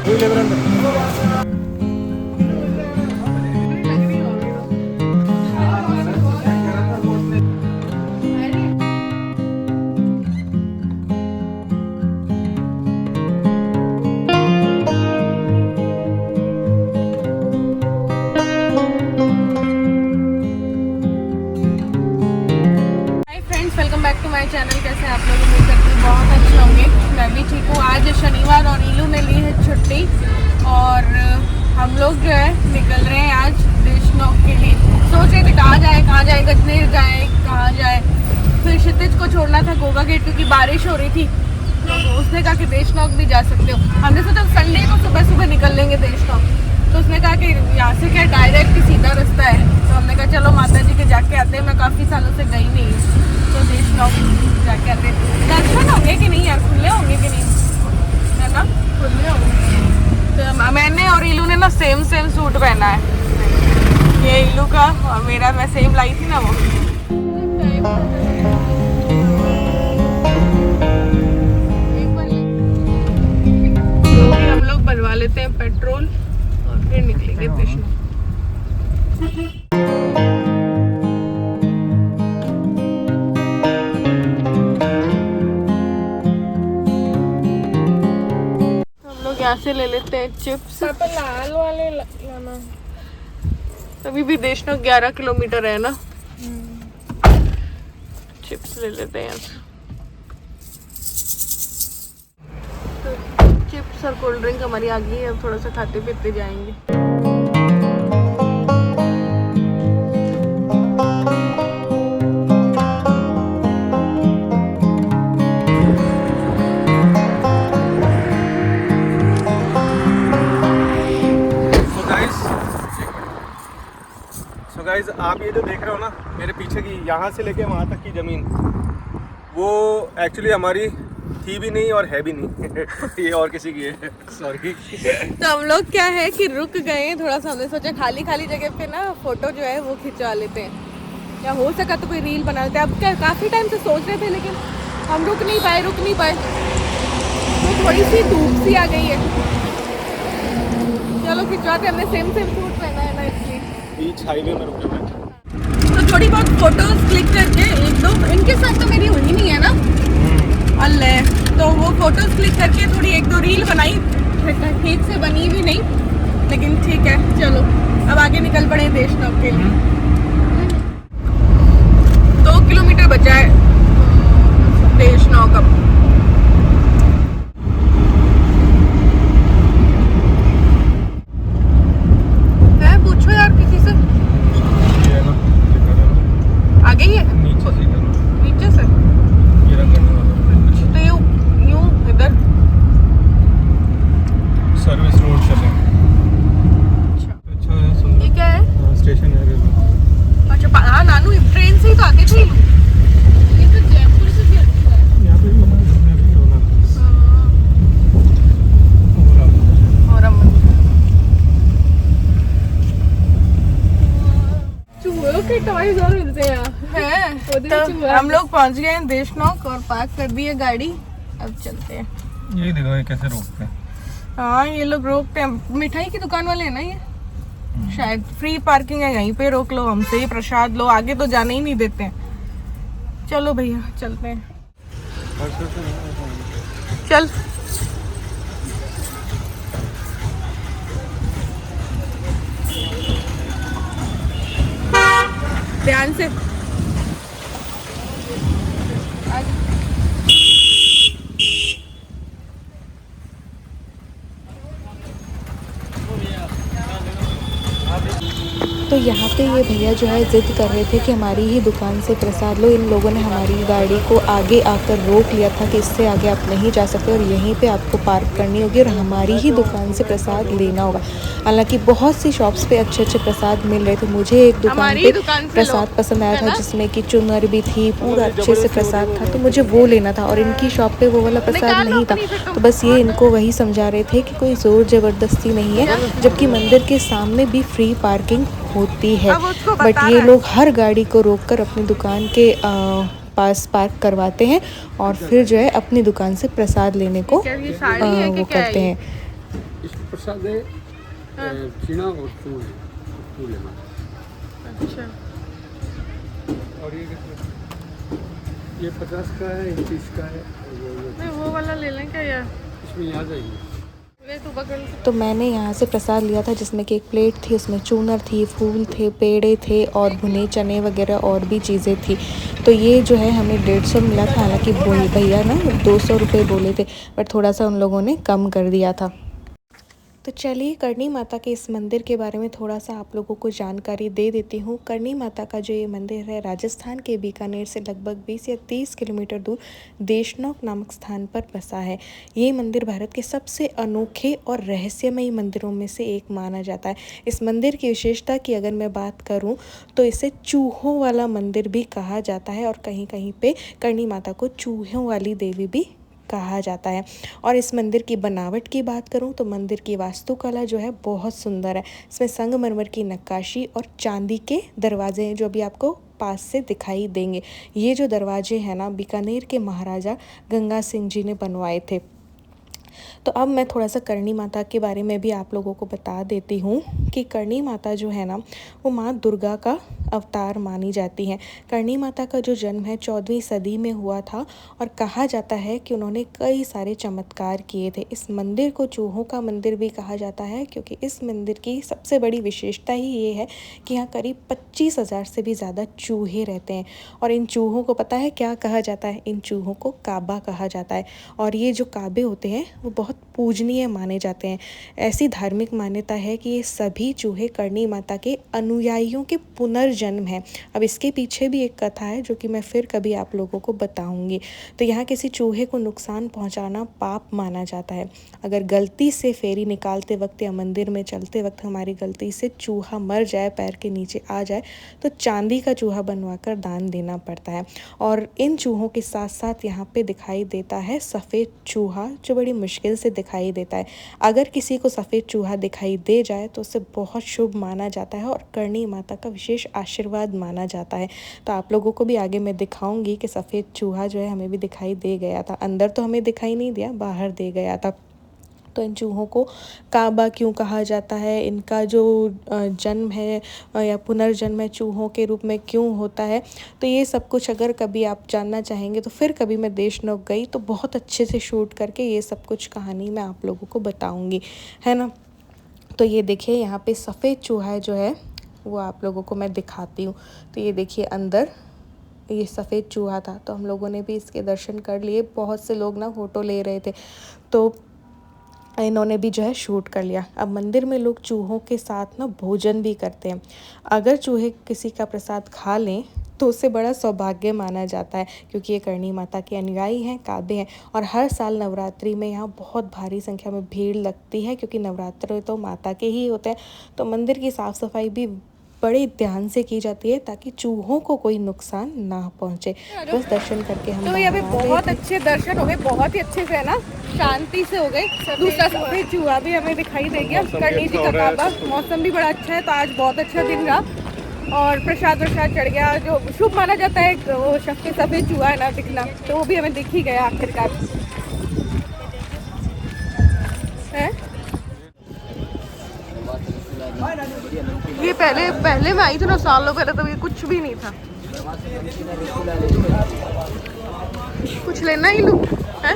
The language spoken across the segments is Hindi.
Welcome back to my channel. कैसे आप लोग? उम्मीद करती हूँ बहुत अच्छे होंगे। मैं भी ठीक हूँ। आज शनिवार और इलू ने ली है छुट्टी और हम लोग जो है निकल रहे हैं आज देशनोक के लिए। सोच रहे थे कहाँ जाए, गजनेर जाए, कहाँ जाए। फिर क्षितिज को छोड़ना था गोवा गेट क्योंकि बारिश हो रही थी, तो उसने कहा कि देशनोक भी जा सकते हो। हमने सोचा संडे को सुबह सुबह निकल लेंगे देशनोक, तो उसने कहा कि यहाँ से क्या डायरेक्ट ही सीधा रास्ता है। तो हमने कहा चलो माता जी के जाके आते हैं। मैं काफ़ी सालों से गई नहीं हूँ, तो देशनोक जाके आते हैं। दर्शन होंगे कि नहीं यार, खुले होंगे कि नहीं, है ना? खुले होंगे। तो मैंने और इलू ने ना सेम सूट पहना है। ये इलू का और मेरा, मैं सेम लाई थी ना वो। तो हम लोग भरवा लेते हैं पेट्रोल और फिर निकलेंगे देशनोक। यहाँ से ले लेते हैं चिप्स। पापा लाल वाले लाना। अभी भी देशनोक 11 किलोमीटर है ना। चिप्स ले लेते हैं यहाँ से। तो चिप्स और कोल्ड ड्रिंक हमारी आ गई है। अब थोड़ा सा खाते पीते जाएंगे। गाइस, आप ये जो देख रहे हो ना मेरे पीछे की, यहाँ से लेके वहाँ तक की ज़मीन, वो एक्चुअली हमारी थी भी नहीं और है भी नहीं। ये और किसी की है, सॉरी। तो हम लोग क्या है कि रुक गए हैं थोड़ा सा। हमने सोचा खाली जगह पे ना फोटो जो है वो खिंचवा लेते हैं, या हो सका तो कोई रील बना लेते हैं। अब क्या काफ़ी टाइम से सोच रहे थे लेकिन हम रुक नहीं पाए। तो थोड़ी सी धूप सी आ गई है, चलो खिंचवाते। हमने सेम सूट पहना है ना, इसलिए बीच हाईवे में रुके हुए। तो थोड़ी बहुत फोटोज क्लिक करके, एक दो इनके साथ तो मेरी हुई नहीं है ना, अल्लाह। तो वो फोटोज क्लिक करके थोड़ी एक दो रील बनाई, ठीक से बनी भी नहीं लेकिन ठीक है। चलो अब आगे निकल पड़े देशनोक के लिए। 2 किलोमीटर बचा है देशनोक। अब पूछो यार किसी से। आ गई है नीचे से। तो यूं इधर सर्विस रोड चले। अच्छा है, सुंदर। ये क्या है? स्टेशन है रेलवे। अच्छा हाँ, नानू ट्रेन से ही तो आते थे। ये तो जयपुर से भी आती है। यहाँ पे भी बना है, यहाँ पे भी बना है। और चूहों के टॉयज और मिलते हैं। तो हम लोग पहुंच गए हैं देशनोक और पार्क कर दी है गाड़ी। अब चलते हैं। ये देखो ये कैसे रोकते हैं। हाँ, ये लोग रोकते हैं। मिठाई की दुकान वाले है ना ये, शायद फ्री पार्किंग है, यहीं पे रोक लो, हमसे ही प्रसाद लो, आगे तो जाने ही नहीं देते हैं। चलो भैया चलते हैं। चल ध्यान से। तो यहाँ पे ये भैया जो है ज़िद कर रहे थे कि हमारी ही दुकान से प्रसाद लो। इन लोगों ने हमारी गाड़ी को आगे आकर रोक लिया था कि इससे आगे आप नहीं जा सकते और यहीं पे आपको पार्क करनी होगी और हमारी ही दुकान से प्रसाद लेना होगा। हालांकि बहुत सी शॉप्स पे अच्छे प्रसाद मिल रहे थे। मुझे एक दुकान पे प्रसाद पसंद आया था जिसमें कि चुनर भी थी, पूरा अच्छे से प्रसाद था, तो मुझे वो लेना था। और इनकी शॉप पे वो वाला प्रसाद नहीं था। तो बस ये इनको वही समझा रहे थे कि कोई ज़ोर ज़बरदस्ती नहीं है, जबकि मंदिर के सामने भी फ्री पार्किंग होती है। बट ये लोग हर गाड़ी को रोककर अपनी दुकान के पास पार्क करवाते हैं और फिर जो है अपनी दुकान से प्रसाद लेने को वो करते हैं। प्रसाद है चीना और फूल है, फूल है माता। अच्छा, और ये कितना? ये 50 का है, ये 30 का है, और मैं वो वाला ले लें क्या यार? इसमें आ जाएगी। ले तू पकड़। तो मैंने यहाँ से प्रसाद लिया था जिसमें कि एक प्लेट थी, उसमें चूनर थी, फूल थे, पेड़े थे और भुने चने वगैरह और भी चीज़ें थी। तो ये जो है हमें 150 मिला था, हालांकि भैया ना 200 रुपये बोले थे, बट थोड़ा सा उन लोगों ने कम कर दिया था। तो चलिए करणी माता के इस मंदिर के बारे में थोड़ा सा आप लोगों को जानकारी दे देती हूँ। करणी माता का जो ये मंदिर है राजस्थान के बीकानेर से लगभग 20 या 30 किलोमीटर दूर देशनोक नामक स्थान पर बसा है। ये मंदिर भारत के सबसे अनोखे और रहस्यमयी मंदिरों में से एक माना जाता है। इस मंदिर की विशेषता की अगर मैं बात करूँ तो इसे चूहों वाला मंदिर भी कहा जाता है और कहीं कहीं पे करणी माता को चूहों वाली देवी भी कहा जाता है। और इस मंदिर की बनावट की बात करूं तो मंदिर की वास्तुकला जो है बहुत सुंदर है। इसमें संगमरमर की नक्काशी और चांदी के दरवाजे हैं जो अभी आपको पास से दिखाई देंगे। ये जो दरवाजे हैं ना बीकानेर के महाराजा गंगा सिंह जी ने बनवाए थे। तो अब मैं थोड़ा सा करणी माता के बारे में भी आप लोगों को बता देती हूँ कि करणी माता जो है ना वो माँ दुर्गा का अवतार मानी जाती हैं। करणी माता का जो जन्म है 14वीं सदी में हुआ था और कहा जाता है कि उन्होंने कई सारे चमत्कार किए थे। इस मंदिर को चूहों का मंदिर भी कहा जाता है क्योंकि इस मंदिर की सबसे बड़ी विशेषता ही ये है कि यहाँ करीब 25,000 से भी ज़्यादा चूहे रहते हैं। और इन चूहों को पता है क्या कहा जाता है? इन चूहों को काबा कहा जाता है। और ये जो काबे होते हैं वो बहुत पूजनीय माने जाते हैं। ऐसी धार्मिक मान्यता है कि ये सभी चूहे करणी माता के अनुयायियों के पुनर्जन्म हैं। अब इसके पीछे भी एक कथा है जो कि मैं फिर कभी आप लोगों को बताऊंगी। तो यहाँ किसी चूहे को नुकसान पहुँचाना पाप माना जाता है। अगर गलती से फेरी निकालते वक्त या मंदिर में चलते वक्त हमारी गलती से चूहा मर जाए, पैर के नीचे आ जाए, तो चांदी का चूहा बनवाकर दान देना पड़ता है। और इन चूहों के साथ साथ यहाँ पे दिखाई देता है सफ़ेद चूहा जो बड़ी मुश्किल से दिखाई देता है। अगर किसी को सफ़ेद चूहा दिखाई दे जाए तो उसे बहुत शुभ माना जाता है और करणी माता का विशेष आशीर्वाद माना जाता है। तो आप लोगों को भी आगे मैं दिखाऊंगी कि सफ़ेद चूहा जो है हमें भी दिखाई दे गया था। अंदर तो हमें दिखाई नहीं दिया, बाहर दे गया था। तो इन चूहों को काबा क्यों कहा जाता है, इनका जो जन्म है या पुनर्जन्म है चूहों के रूप में क्यों होता है, तो ये सब कुछ अगर कभी आप जानना चाहेंगे तो फिर कभी मैं देशनोक गई तो बहुत अच्छे से शूट करके ये सब कुछ कहानी मैं आप लोगों को बताऊंगी, है ना। तो ये देखिए यहाँ पे सफ़ेद चूहा जो है वो आप लोगों को मैं दिखाती हूँ। तो ये देखिए अंदर ये सफ़ेद चूहा था। तो हम लोगों ने भी इसके दर्शन कर लिए। बहुत से लोग ना फ़ोटो ले रहे थे तो इन्होंने भी जो है शूट कर लिया। अब मंदिर में लोग चूहों के साथ ना भोजन भी करते हैं। अगर चूहे किसी का प्रसाद खा लें तो उससे बड़ा सौभाग्य माना जाता है क्योंकि ये करणी माता के अनुयायी हैं, काबे हैं। और हर साल नवरात्रि में यहाँ बहुत भारी संख्या में भीड़ लगती है क्योंकि नवरात्र तो माता के ही होते हैं। तो मंदिर की साफ़ सफाई भी बड़े ध्यान से की जाती है ताकि चूहों को कोई नुकसान ना पहुंचे। बस दर्शन करके हम तो यहाँ पे बहुत अच्छे दर्शन हो गए, बहुत ही अच्छे से है ना, शांति से हो गए। दूसरा सफेद चूहा भी हमें दिखाई दे गया, करणी जी का काबा। मौसम भी बड़ा अच्छा है तो आज बहुत अच्छा दिन रहा और प्रसाद चढ़ गया। जो शुभ माना जाता है वो सफेद चूहा है ना दिखना, तो वो भी हमें दिख ही गया आखिरकार है। ये पहले मैं आई थी ना सालों पहले, तो ये कुछ भी नहीं था। कुछ लेना ही लूँ है,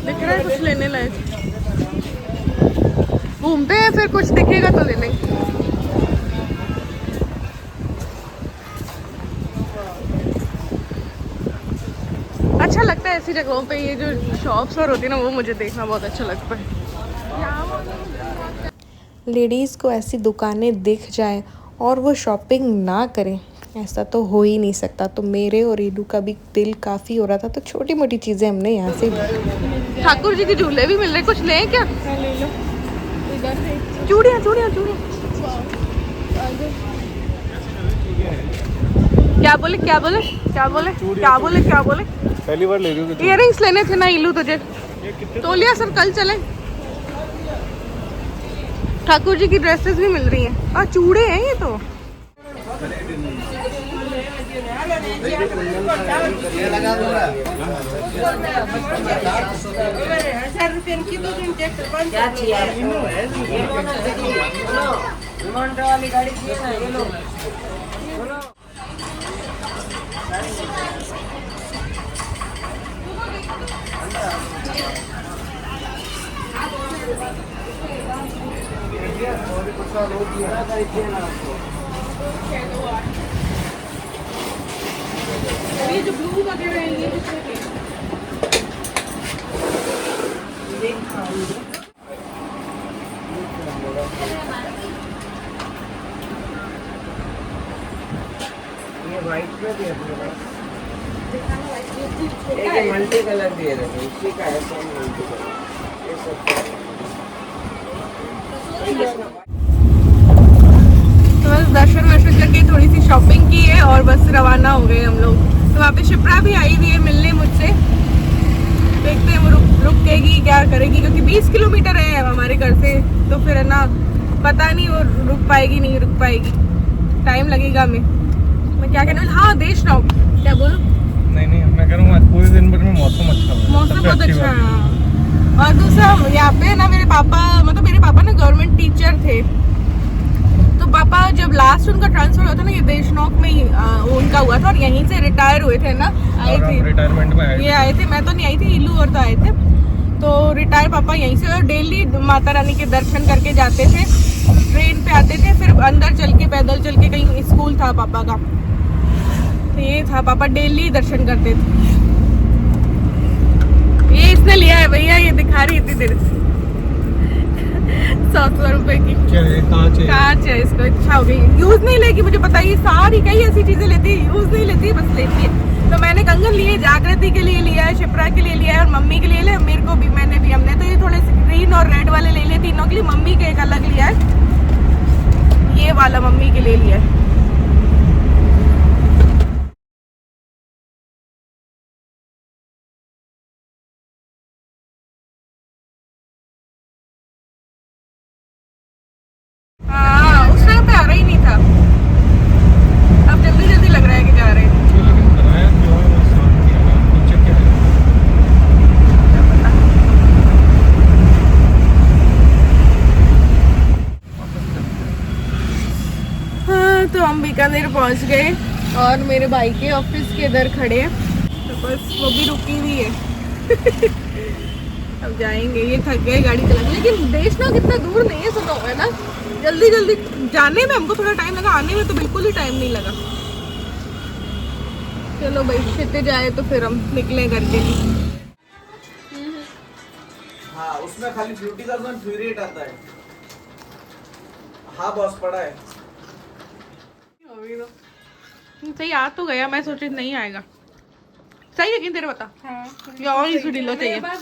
दिख रहा है कुछ लेने लायक। घूमते हैं फिर कुछ दिखेगा तो ले लेंगे। अच्छा लगता है ऐसी जगहों पे, ये जो शॉप्स और होती है ना वो मुझे देखना बहुत अच्छा लगता है। लेडीज़ को ऐसी दुकानें दिख जाएं और वो शॉपिंग ना करें, ऐसा तो हो ही नहीं सकता। तो मेरे और रीडू का भी दिल काफ़ी हो रहा था, तो छोटी मोटी चीज़ें हमने यहाँ से ली। ठाकुर जी के झूले भी मिल रहे, कुछ लें क्या? ले लो, चूड़ियाँ चूड़ियाँ चूड़ियाँ। क्या बोले क्या बोले क्या बोले क्या बोले क्या बोले? पहली बार ले रही हूँ। इयररिंग्स लेने थे ना इलू तुझे, तो लिया सर, कल चले। ठाकुर जी की ड्रेसेस भी मिल रही हैं। और चूड़े हैं ये तो। ये जो ब्लू वगैरह है ये कितने के? ये वाइट में भी अपने पास एक मल्टी कलर दिए रहते हैं, इसी का है सब मल्टी कलर ये सब। तो बस दर्शन करके थोड़ी सी शॉपिंग की है और बस रवाना हो गए हम लोग। तो वहाँ पे शिप्रा भी आई हुई है मिलने मुझसे, देखते हैं वो रुकेगी क्या करेगी, क्योंकि 20 किलोमीटर है हमारे घर से, तो फिर है ना पता नहीं वो रुक पाएगी नहीं रुक पाएगी, टाइम लगेगा हमें। मैं क्या कहने वाली, हाँ देश नाव क्या बोलूं? नहीं मैं कह रहा हूँ आज पूरे दिन भर में मौसम अच्छा है, मौसम बहुत अच्छा है। और दूसरा यहाँ पे ना मेरे पापा ना गवर्नमेंट टीचर थे, तो पापा जब लास्ट उनका ट्रांसफर हुआ था ना, ये देशनौक में ही उनका हुआ था और यहीं से रिटायर हुए थे ना, आए थे रिटायरमेंट में ये आए थे, मैं तो नहीं आई थी, इल्लू और तो आए थे। तो रिटायर पापा यहीं से, और डेली माता रानी के दर्शन करके जाते थे, ट्रेन पे आते थे, फिर अंदर चल के पैदल चल के, कहीं स्कूल था पापा का, तो ये था पापा डेली दर्शन करते थे। ये इसने लिया है भैया, ये दिखा रही थी देर से 100 रुपए की कांच है, इसको इच्छा हो गई, यूज नहीं लेगी, मुझे पता है सारी कई ऐसी चीजें लेती है, यूज नहीं लेती, बस लेती है। तो मैंने कंगन लिए, जागृति के लिए लिया है, शिप्रा के लिए लिया है और मम्मी के लिए लिया, मेरे को भी मैंने भी, हमने तो ये थोड़े से ग्रीन और रेड वाले ले लिए तीनों के लिए, मम्मी के एक अलग लिया है, ये वाला मम्मी के लिए लिया है। हाँ उस टाइम पे आ रहा ही नहीं था, अब जल्दी जल्दी लग रहा है कि जा रहे हैं। हाँ तो हम बीकानेर पहुंच गए और मेरे भाई के ऑफिस के इधर खड़े हैं, तो बस वो भी रुकी हुई है अब जाएंगे, ये थक गए गाड़ी चला के, लेकिन देश ना कितना दूर नहीं है, सुनो है ना, जल्दी जल्दी जाने में हमको थोड़ा टाइम लगा, आने में तो बिल्कुल ही टाइम नहीं लगा। चलो भाई छिते जाए तो फिर हम निकले घर के लिए। हाँ उसमें खाली ब्यूटी का फ्री रेट आता है। हाँ बॉस पड़ा है। सही आ तो गया, मैं सोची नहीं आएगा, सही है कि तेरे बता? या और इस ढीलो चाहिए? मैं कह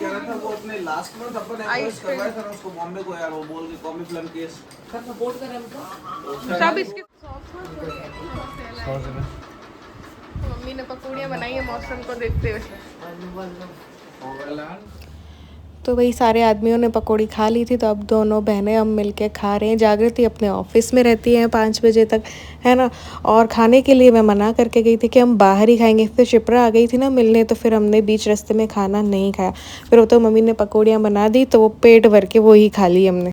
रहा था वो अपने लास्ट मंथ अपन एडवाइस करवाया था उसको बॉम्बे को यार, वो बोल के कॉमी फिल्म केस का सपोर्ट कर हमको सब इसके। मम्मी ने पकौड़ियाँ बनाई है मौसम को देखते हुए। तो वही सारे आदमियों ने पकौड़ी खा ली थी, तो अब दोनों बहनें हम मिलके खा रहे हैं। जागृति अपने ऑफिस में रहती है 5 बजे तक, है ना, और खाने के लिए मैं मना करके गई थी कि हम बाहर ही खाएंगे। फिर शिप्रा आ गई थी ना मिलने, तो फिर हमने बीच रास्ते में खाना नहीं खाया। फिर वो तो मम्मी ने पकौड़ियाँ बना दी, तो वो पेट भर के वो ही खा ली हमने।